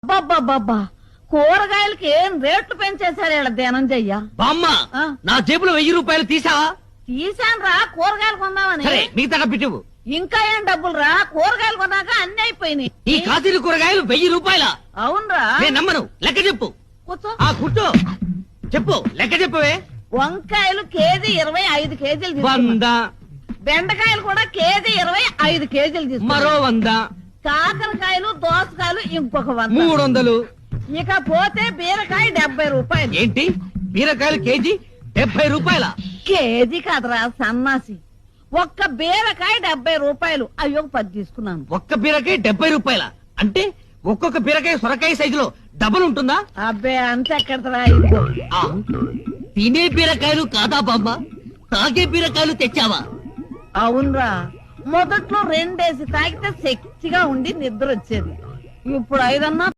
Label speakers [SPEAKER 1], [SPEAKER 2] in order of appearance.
[SPEAKER 1] అబ్బబ్బబ్బబ్బా కూరగాయలకి ఏం రేట్లు పెంచేశారు ఇలా ధనంజయ్య.
[SPEAKER 2] బామ్మ నా జేబులో 1000 రూపాయలు తీసావా?
[SPEAKER 1] తీసాను రా కూరగాయలు కొందామని.
[SPEAKER 2] సరే మిగతా డబ్బిటివు.
[SPEAKER 1] ఇంకా ఏం డబ్బులు రా, కూరగాయలు కొన్నాక అన్ని అయిపోయినాయి.
[SPEAKER 2] ఈ కాశీలు కూరగాయలు 1000 రూపాయల?
[SPEAKER 1] అవునరా.
[SPEAKER 2] నేను నమ్మను, లెక్క చెప్పు.
[SPEAKER 1] కూర్చో.
[SPEAKER 2] కూర్చో చెప్పు, లెక్క చెప్పవే.
[SPEAKER 1] వంకాయలు కేజీ 25 కేజీలు తీసుకున్నా.
[SPEAKER 2] 100.
[SPEAKER 1] బెండకాయలు కూడా కేజీ 25 కేజీలు తీసుకున్నా.
[SPEAKER 2] మరో 100.
[SPEAKER 1] కాకరకాయలు దోసకాయలు ఇంకొక 100.
[SPEAKER 2] 300.
[SPEAKER 1] ఇక పోతే బీరకాయ 70 రూపాయలు.
[SPEAKER 2] ఏంటి బీరకాయలు కేజీ 70 రూపాయల?
[SPEAKER 1] కేజీ కాదురా సన్నాసి, ఒక్క బీరకాయ 70 రూపాయలు. అయ్యో 10 తీసుకున్నాను.
[SPEAKER 2] ఒక్క బీరకాయ 70 రూపాయల అంటే ఒక్కొక్క బీరకాయ సొరకాయ సైజులో డబల్ ఉంటుందా?
[SPEAKER 1] అబ్బే అంత ఎక్కడరా.
[SPEAKER 2] తినే బీరకాయలు కాదా బామ్మ, తాగే బీరకాయలు తెచ్చావా?
[SPEAKER 1] అవునరా, మొదట్లో 2 తాగితే శక్తిగా ఉండి నిద్ర వచ్చేది. ఇప్పుడు 5